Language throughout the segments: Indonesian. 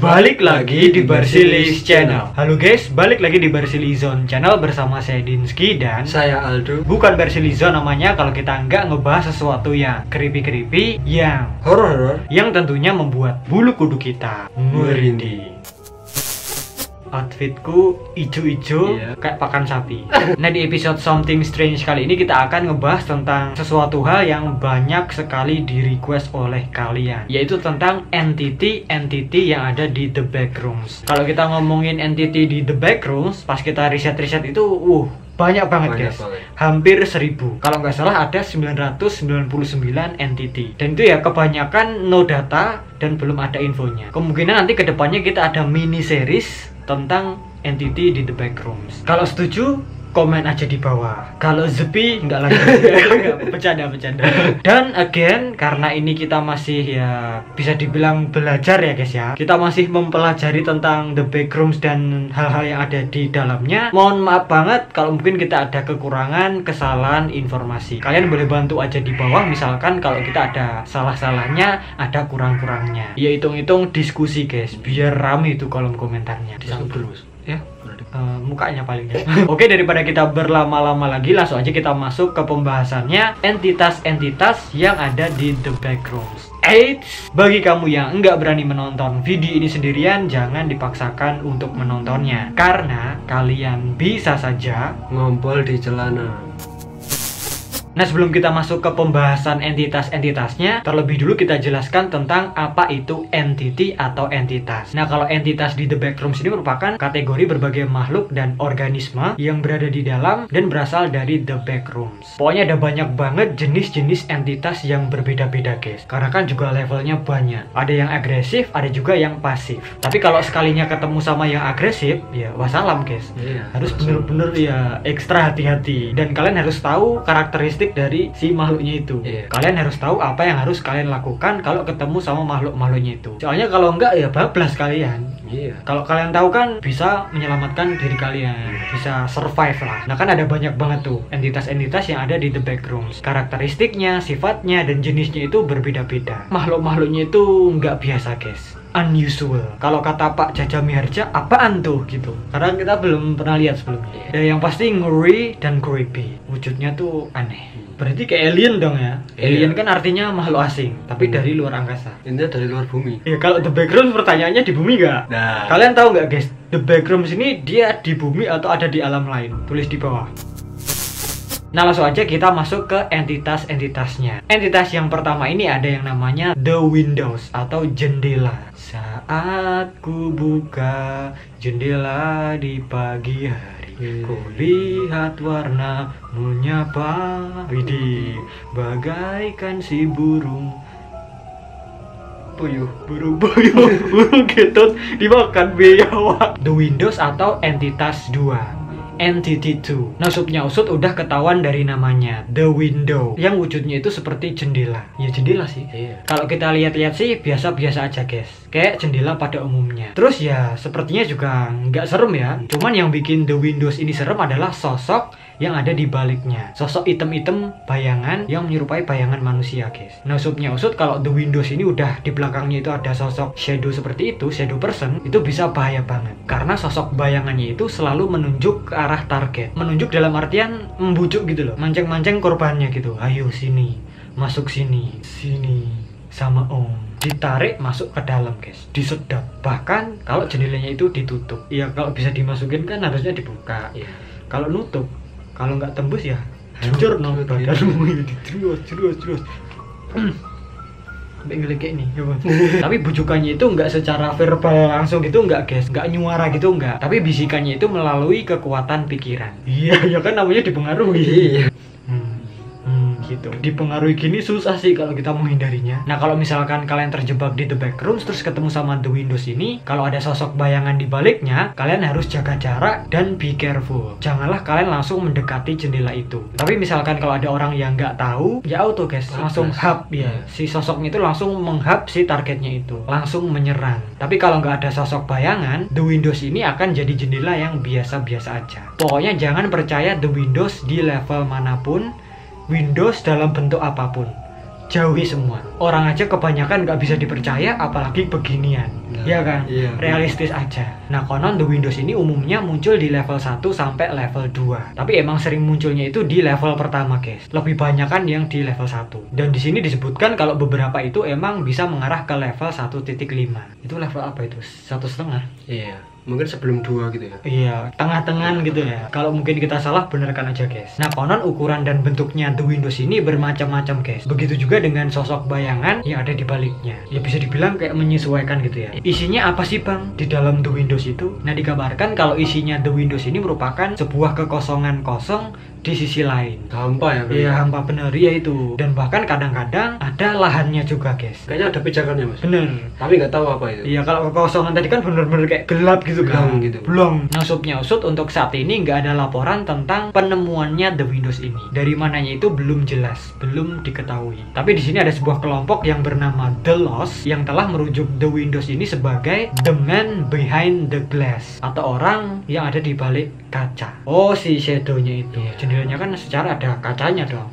Balik lagi di Barsilis Channel. Halo guys, balik lagi di Barsilizon Channel bersama saya Dinski dan saya Aldo. Bukan Barsilizon namanya kalau kita nggak ngebahas sesuatu yang creepy-creepy, yang Horor-horor, yang tentunya membuat bulu kuduk kita merinding. Outfitku ijo-ijo kayak pakan sapi. Nah, di episode Something Strange kali ini kita akan ngebahas tentang sesuatu hal yang banyak sekali di request oleh kalian, yaitu tentang entity yang ada di The Backrooms. Kalau kita ngomongin entity di The Backrooms, pas kita riset-riset itu banyak banget guys. Hampir 1000. Kalau nggak salah ada 999 entity. Dan itu ya kebanyakan no data dan belum ada infonya. Kemungkinan nanti kedepannya kita ada mini series tentang entity di The Backrooms. Kalau setuju, komen aja di bawah. Kalau sepi, enggak lagi. Bercanda. Dan again, karena ini kita masih ya bisa dibilang belajar ya guys ya. Kita masih mempelajari tentang The Backrooms dan hal-hal yang ada di dalamnya. Mohon maaf banget kalau mungkin kita ada kekurangan, kesalahan informasi. Kalian boleh bantu aja di bawah. Misalkan kalau kita ada salah-salahnya, ada kurang-kurangnya. Ya hitung-hitung diskusi guys, biar rame itu kolom komentarnya. terus Ya. Mukanya paling ya. Oke, daripada kita berlama-lama lagi, langsung aja kita masuk ke pembahasannya entitas-entitas yang ada di The Backrooms. Eits, bagi kamu yang enggak berani menonton video ini sendirian, jangan dipaksakan untuk menontonnya, karena kalian bisa saja ngompol di celana. Nah, sebelum kita masuk ke pembahasan entitas-entitasnya, terlebih dulu kita jelaskan tentang apa itu entity atau entitas. Nah, kalau entitas di The Backrooms ini merupakan kategori berbagai makhluk dan organisme yang berada di dalam dan berasal dari The Backrooms. Pokoknya ada banyak banget jenis-jenis entitas yang berbeda-beda guys. Karena kan juga levelnya banyak. Ada yang agresif, ada juga yang pasif. Tapi kalau sekalinya ketemu sama yang agresif, ya wassalam guys. Harus bener-bener ya ekstra hati-hati. Dan kalian harus tahu karakteristik dari si makhluknya itu. Kalian harus tahu apa yang harus kalian lakukan kalau ketemu sama makhluknya itu. Soalnya kalau enggak ya bablas kalian. Kalau kalian tahu kan bisa menyelamatkan diri kalian, bisa survive lah. Nah kan ada banyak banget tuh entitas-entitas yang ada di The Backrooms. Karakteristiknya, sifatnya, dan jenisnya itu berbeda-beda. Makhluk-makhluknya itu nggak biasa guys, unusual. Kalau kata Pak Jaja Miharja, apaan tuh gitu, karena kita belum pernah lihat sebelumnya. Dan yang pasti ngeri dan creepy. Wujudnya tuh aneh. Berarti kayak alien dong ya. Alien kan artinya makhluk asing, tapi dari luar angkasa. Ini dari luar bumi. Ya kalau The Backrooms pertanyaannya di bumi nggak? Nah, Kalian tahu nggak guys, The Backrooms ini dia di bumi atau ada di alam lain? Tulis di bawah. Nah, langsung aja kita masuk ke entitas-entitasnya. Entitas yang pertama ini ada yang namanya The Windows atau jendela. Saat ku buka jendela di pagi hari, ku lihat warna menyapa, widih, bagaikan si burung puyuh, burung getut dimakan biawak. The Windows atau entitas 2. Entity 2. Nah, usutnya usut udah ketahuan dari namanya, The Window, yang wujudnya itu seperti jendela. Ya jendela sih. Kalau kita lihat-lihat sih biasa-biasa aja guys, kayak jendela pada umumnya. Terus ya sepertinya juga nggak serem ya. Cuman yang bikin The Windows ini serem adalah sosok yang ada di baliknya. Sosok item-item bayangan yang menyerupai bayangan manusia guys. Nah, usutnya usut kalau The Windows ini udah di belakangnya itu ada sosok shadow seperti itu, shadow person, itu bisa bahaya banget. Karena sosok bayangannya itu selalu menunjuk ke arah target. Menunjuk dalam artian membujuk gitu loh, mancing-mancing korbannya gitu. Ayo sini, masuk sini, sama om. Ditarik masuk ke dalam guys, disedot. Bahkan kalau jendelanya itu ditutup, ya kalau bisa dimasukin kan harusnya dibuka. Kalau nutup, kalau nggak tembus ya hancur no badanmu. Terus sampai ngelegek nih ya. Tapi bujukannya itu nggak secara verbal langsung gitu, nggak guys, nggak nyuara gitu, nggak, tapi bisikannya itu melalui kekuatan pikiran. Ya kan namanya dipengaruhi. Gitu. Dipengaruhi gini susah sih kalau kita menghindarinya. Nah, kalau misalkan kalian terjebak di The Backrooms terus ketemu sama The Windows ini, kalau ada sosok bayangan di baliknya, kalian harus jaga jarak dan be careful. Janganlah kalian langsung mendekati jendela itu. Tapi misalkan kalau ada orang yang nggak tahu, ya auto guys, langsung hap ya. Si sosoknya itu langsung menghap si targetnya itu, langsung menyerang. Tapi kalau nggak ada sosok bayangan, The Windows ini akan jadi jendela yang biasa-biasa aja. Pokoknya jangan percaya The Windows di level manapun, Windows dalam bentuk apapun. jauhi semua. Orang aja kebanyakan nggak bisa dipercaya, apalagi beginian. Nah, Ya kan? iya. Realistis aja. Nah, konon The Windows ini umumnya muncul di level 1 sampai level 2. Tapi emang sering munculnya itu di level pertama, guys. Lebih banyak kan yang di level 1. Dan di sini disebutkan kalau beberapa itu emang bisa mengarah ke level 1.5. Itu level apa itu? 1,5? Iya. Mungkin sebelum 2 gitu ya. Iya, tengah-tengan gitu ya. Kalau mungkin kita salah, benarkan aja, guys. Nah, konon ukuran dan bentuknya The Windows ini bermacam-macam, guys. Begitu juga dengan sosok bayangan yang ada di baliknya. Ya bisa dibilang kayak menyesuaikan gitu ya. Isinya apa sih, Bang, di dalam The Windows itu? Nah, dikabarkan kalau isinya The Windows ini merupakan sebuah kekosongan kosong di sisi lain. Hampa ya. Iya, hampa bener, ya itu. Dan bahkan kadang-kadang ada lahannya juga, guys. Kayaknya ada pijakannya, Mas. Bener. Tapi nggak tahu apa itu. Iya, kalau kekosongan tadi kan bener-bener kayak gelap gitu kan. Blong gitu. Blong. Nah, usutnya usut untuk saat ini nggak ada laporan tentang penemuannya The Windows ini. Dari mananya itu belum jelas, belum diketahui. Tapi di sini ada sebuah kelompok yang bernama The Lost yang telah merujuk The Windows ini sebagai The Man Behind the Glass, atau orang yang ada di balik kaca. Oh, si shadow-nya itu. Jendelanya kan secara ada kacanya dong.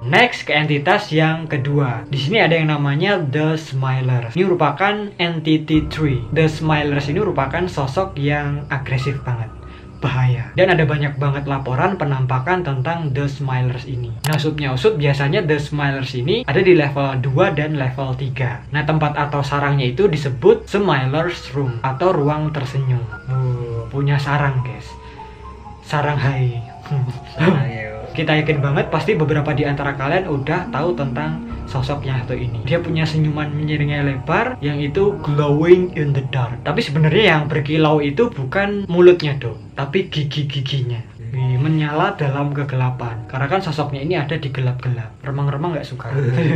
Next ke entitas yang kedua. Di sini ada yang namanya The Smilers. Ini merupakan entity 3. The Smilers ini merupakan sosok yang agresif banget, bahaya. Dan ada banyak banget laporan penampakan tentang The Smilers ini. Nah, usut biasanya The Smilers ini ada di level 2 dan level 3. Nah, tempat atau sarangnya itu disebut Smilers Room atau ruang tersenyum. Punya sarang, guys. Sarang hai. Ayo. Kita yakin banget pasti beberapa di antara kalian udah tahu tentang sosok yang satu ini. Dia punya senyuman menyiringnya lebar yang itu glowing in the dark. Tapi sebenarnya yang berkilau itu bukan mulutnya dong, tapi gigi-giginya. Menyala dalam kegelapan. Karena kan sosoknya ini ada di gelap-gelap. Remang-remang nggak suka.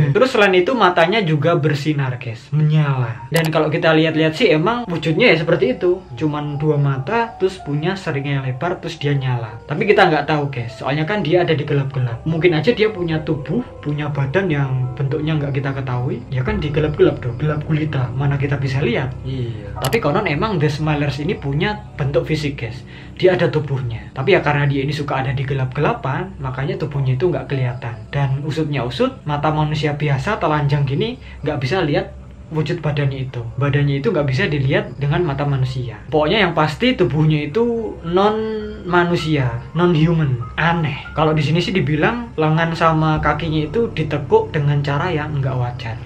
Terus selain itu matanya juga bersinar, guys, menyala. Dan kalau kita lihat-lihat sih emang wujudnya ya seperti itu. Cuman 2 mata, terus punya seringnya lebar, terus dia nyala. Tapi kita nggak tahu, guys. Soalnya kan dia ada di gelap-gelap. Mungkin aja dia punya tubuh, punya badan yang bentuknya nggak kita ketahui. Ya kan di gelap-gelap dong, gelap gulita. Mana kita bisa lihat? Iya. Tapi konon emang The Smilers ini punya bentuk fisik, guys. Dia ada tubuhnya. Tapi ya karena dia ini suka ada di gelap-gelapan, makanya tubuhnya itu nggak kelihatan. Dan usutnya usut, mata manusia biasa telanjang gini nggak bisa lihat wujud badannya itu. Badannya itu nggak bisa dilihat dengan mata manusia. Pokoknya yang pasti tubuhnya itu non manusia, non human, aneh. Kalau di sini sih dibilang lengan sama kakinya itu ditekuk dengan cara yang nggak wajar.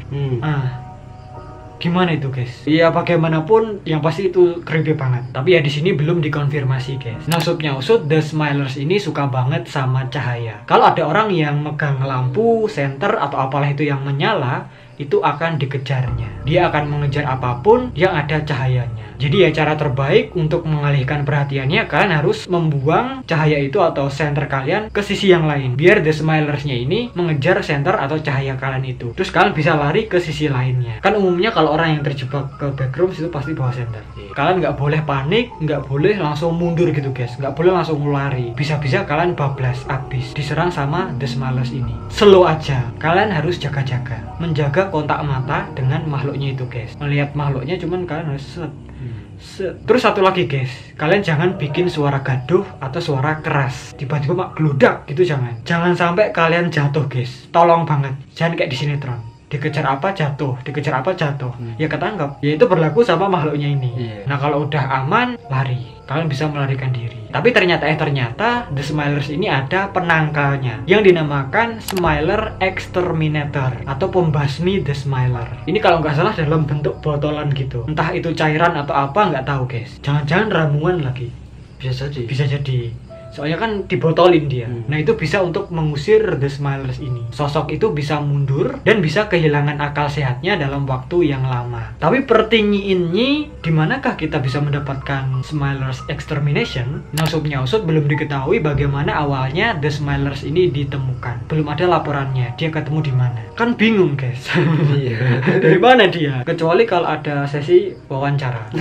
Gimana itu, guys? Ya bagaimanapun yang pasti itu creepy banget. Tapi ya di sini belum dikonfirmasi, guys. Nah, usut The Smilers ini suka banget sama cahaya. Kalau ada orang yang megang lampu, senter atau apalah itu yang menyala, itu akan dikejarnya. Dia akan mengejar apapun yang ada cahayanya. Jadi ya cara terbaik untuk mengalihkan perhatiannya, kalian harus membuang cahaya itu atau senter kalian ke sisi yang lain. Biar The Smilersnya ini mengejar senter atau cahaya kalian itu. Terus kalian bisa lari ke sisi lainnya. Kan umumnya kalau orang yang terjebak ke backrooms itu pasti bawa senter. Kalian nggak boleh panik, nggak boleh langsung mundur gitu, guys. Nggak boleh langsung lari. Bisa-bisa kalian bablas abis diserang sama The Smilers ini. Slow aja. Kalian harus jaga-jaga, menjaga kontak mata dengan makhluknya itu, guys. Melihat makhluknya cuman kalian harus Terus satu lagi, guys, kalian jangan bikin suara gaduh atau suara keras tiba-tiba mak geludak gitu, jangan sampai kalian jatuh, guys. Tolong banget, jangan kayak di sinetron, dikejar apa jatuh, dikejar apa jatuh, ya ketangkep. Ya itu berlaku sama makhluknya ini. Nah kalau udah aman, lari, kalian bisa melarikan diri. Tapi ternyata The Smilers ini ada penangkalnya yang dinamakan Smiler Exterminator atau pembasmi The Smiler. Ini kalau nggak salah dalam bentuk botolan gitu. Entah itu cairan atau apa, nggak tahu, guys. Jangan-jangan ramuan lagi. Bisa jadi. Bisa jadi. Soalnya kan dibotolin dia. Nah itu bisa untuk mengusir The Smilers ini. Sosok itu bisa mundur dan bisa kehilangan akal sehatnya dalam waktu yang lama. Tapi pertinyiinnya, dimanakah kita bisa mendapatkan Smilers Extermination? Nah, usut belum diketahui bagaimana awalnya The Smilers ini ditemukan. Belum ada laporannya. Dia ketemu di mana? Kan bingung, guys. Iya. Dari mana dia? Kecuali kalau ada sesi wawancara.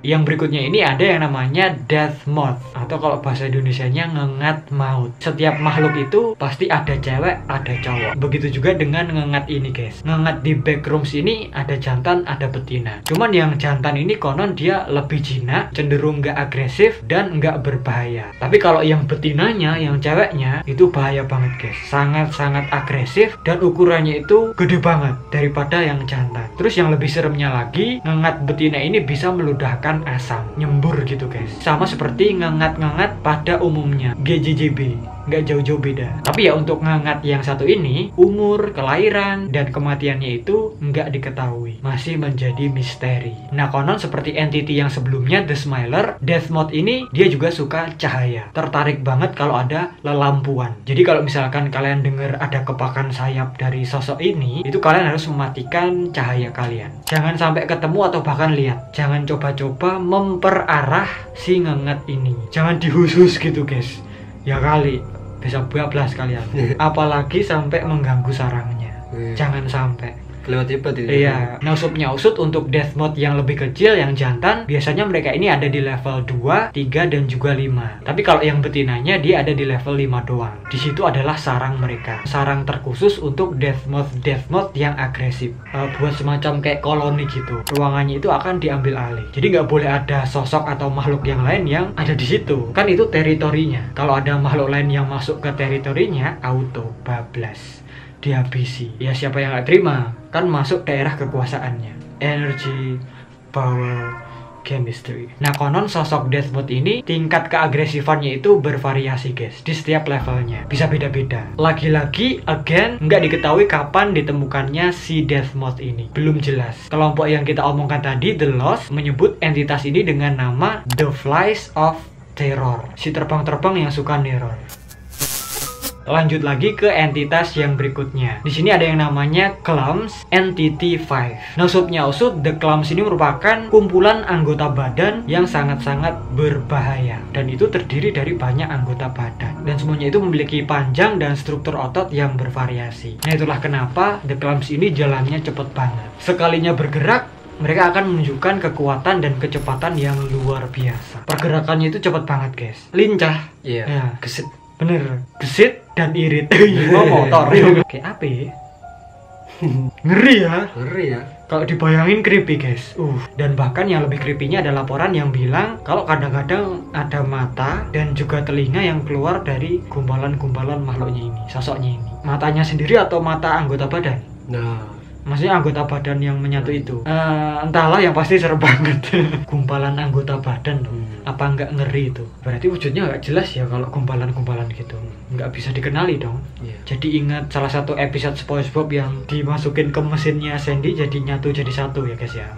Yang berikutnya ini ada yang namanya death moth, atau kalau bahasa Indonesianya ngengat maut. Setiap makhluk itu pasti ada cewek, ada cowok. Begitu juga dengan ngengat ini guys. Ngengat di backrooms ini ada jantan, ada betina. Cuman yang jantan ini konon dia lebih jinak, cenderung nggak agresif dan nggak berbahaya. Tapi kalau yang betinanya, yang ceweknya itu bahaya banget guys. Sangat-sangat agresif dan ukurannya itu gede banget daripada yang jantan. Terus yang lebih seremnya lagi, ngengat betina ini bisa meludahkan asam, nyembur gitu guys. Sama seperti ngengat-ngengat pada umumnya, GJJB, nggak jauh-jauh beda. Tapi ya untuk ngengat yang satu ini, umur, kelahiran, dan kematiannya itu nggak diketahui, masih menjadi misteri. Nah konon seperti entity yang sebelumnya, The Smiler, death moth ini dia juga suka cahaya, tertarik banget kalau ada lelampuan. Jadi kalau misalkan kalian dengar ada kepakan sayap dari sosok ini, itu kalian harus mematikan cahaya kalian. Jangan sampai ketemu atau bahkan lihat. Jangan coba-coba memperarah si ngengat ini. Jangan dihus-hus gitu guys. Ya kali bisa bablas kalian. Apalagi sampai mengganggu sarangnya. Jangan sampai. Kelewat hebat ini. Iya. Nah usut untuk death moth yang lebih kecil, yang jantan, biasanya mereka ini ada di level 2, 3, dan juga 5. Tapi kalau yang betinanya dia ada di level 5 doang. Di situ adalah sarang mereka. Sarang terkhusus untuk death moth yang agresif. Buat semacam kayak koloni gitu. Ruangannya itu akan diambil alih. Jadi nggak boleh ada sosok atau makhluk yang lain yang ada di situ. Kan itu teritorinya. Kalau ada makhluk lain yang masuk ke teritorinya, auto bablas, dihabisi. Ya siapa yang nggak terima? Kan masuk daerah kekuasaannya. Energy, power, chemistry. Nah konon sosok death moth ini tingkat keagresifannya itu bervariasi guys, di setiap levelnya bisa beda-beda. Lagi-lagi again nggak diketahui kapan ditemukannya si death moth ini, belum jelas. Kelompok yang kita omongkan tadi, The Lost, menyebut entitas ini dengan nama The Flies of Terror, si terbang-terbang yang suka neror. Lanjut lagi ke entitas yang berikutnya. Di sini ada yang namanya Clumps Entity 5. Nah usut The Clumps ini merupakan kumpulan anggota badan yang sangat-sangat berbahaya, dan itu terdiri dari banyak anggota badan, dan semuanya itu memiliki panjang dan struktur otot yang bervariasi. Nah itulah kenapa The Clumps ini jalannya cepet banget. Sekalinya bergerak, mereka akan menunjukkan kekuatan dan kecepatan yang luar biasa. Pergerakannya itu cepet banget guys, lincah. Iya. Ya. Gesit. Bener, gesit dan irit. Mau motor. Kayak apa ya? Ngeri ya? Ngeri ya? Kalau dibayangin creepy guys. Dan bahkan yang lebih creepy-nya ada laporan yang bilang kalau kadang-kadang ada mata dan juga telinga yang keluar dari gumpalan-gumpalan makhluknya ini, sosoknya ini. Matanya sendiri atau mata anggota badan? Nah, maksudnya anggota badan yang menyatu itu. Entahlah, yang pasti serem banget. Gumpalan anggota badan tuh. Apa nggak ngeri itu? Berarti wujudnya nggak jelas ya kalau gumpalan-gumpalan gitu. Nggak bisa dikenali dong. Jadi ingat salah satu episode SpongeBob yang dimasukin ke mesinnya Sandy jadi nyatu jadi satu ya guys ya.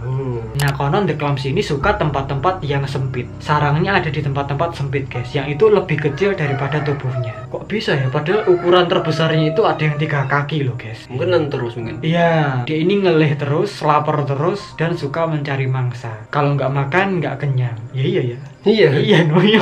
Nah konon The Clumps ini suka tempat-tempat yang sempit. Sarangnya ada di tempat-tempat sempit guys, yang itu lebih kecil daripada tubuhnya. Kok bisa ya? Padahal ukuran terbesarnya itu ada yang 3 kaki loh guys. Mungkin nonton terus mungkin. Iya, dia ini ngelih terus, lapar terus, dan suka mencari mangsa. Kalau nggak makan nggak kenyang. Iya. Iya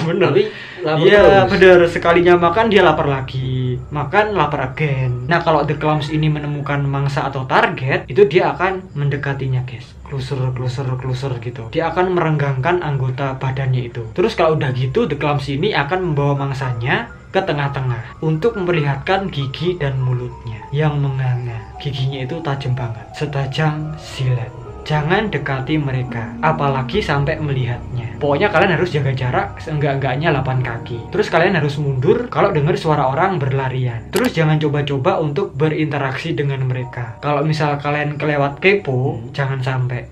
bener. Tapi lapar iya terus. bener, sekalinya makan dia lapar lagi, makan lapar again. Nah kalau The Clumps ini menemukan mangsa atau target, itu dia akan mendekatinya guys, closer gitu. Dia akan merenggangkan anggota badannya itu. Terus kalau udah gitu, The Clumps ini akan membawa mangsanya ke tengah-tengah untuk memperlihatkan gigi dan mulutnya yang menganga. Giginya itu tajam banget, setajam silet. Jangan dekati mereka, apalagi sampai melihatnya. Pokoknya kalian harus jaga jarak seenggak-enggaknya 8 kaki. Terus kalian harus mundur kalau dengar suara orang berlarian. Terus jangan coba-coba untuk berinteraksi dengan mereka. Kalau misal kalian kelewat kepo, jangan sampai.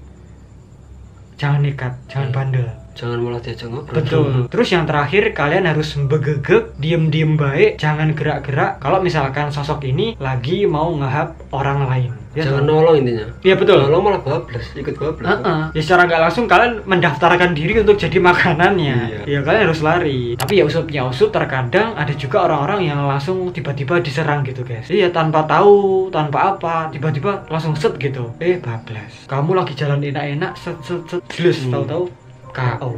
Jangan nekat, jangan bandel. Jangan malah diajak ngobrol. Betul. Terus yang terakhir, kalian harus begegek, diem baik, jangan gerak-gerak kalau misalkan sosok ini lagi mau ngehap orang lain. Ya, jangan nolong intinya. Iya betul. Nolong malah bablas, ikut bablas. Ya secara nggak langsung kalian mendaftarkan diri untuk jadi makanannya. Ya kalian harus lari. Tapi ya usut terkadang ada juga orang-orang yang langsung tiba-tiba diserang gitu guys. Iya, tanpa tahu, tanpa apa, tiba-tiba langsung set gitu. Bablas. Kamu lagi jalan enak-enak, set, jelas tahu-tahu KO.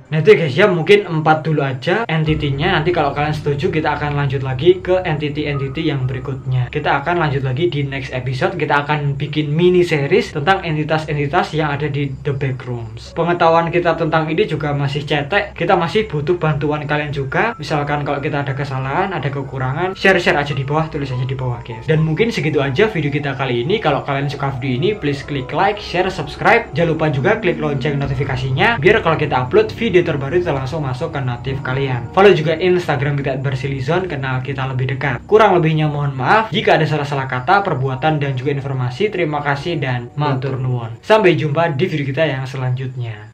Nah itu guys ya, mungkin 4 dulu aja entity-nya. Nanti kalau kalian setuju kita akan lanjut lagi ke entity-entity yang berikutnya. Kita akan lanjut lagi di next episode. Kita akan bikin mini series tentang entitas-entitas yang ada di The Backrooms. Pengetahuan kita tentang ini juga masih cetek. Kita masih butuh bantuan kalian juga. Misalkan kalau kita ada kesalahan, ada kekurangan, share-share aja di bawah, tulis aja di bawah guys. Dan mungkin segitu aja video kita kali ini. Kalau kalian suka video ini, please klik like, share, subscribe. Jangan lupa juga klik lonceng notifikasinya, biar kalau kita upload video terbaru itu langsung masuk ke notif kalian. Follow juga Instagram kita @bersilizon, kenal kita lebih dekat. Kurang lebihnya mohon maaf jika ada salah-salah kata, perbuatan, dan juga informasi. Terima kasih dan matur nuwun. Sampai jumpa di video kita yang selanjutnya.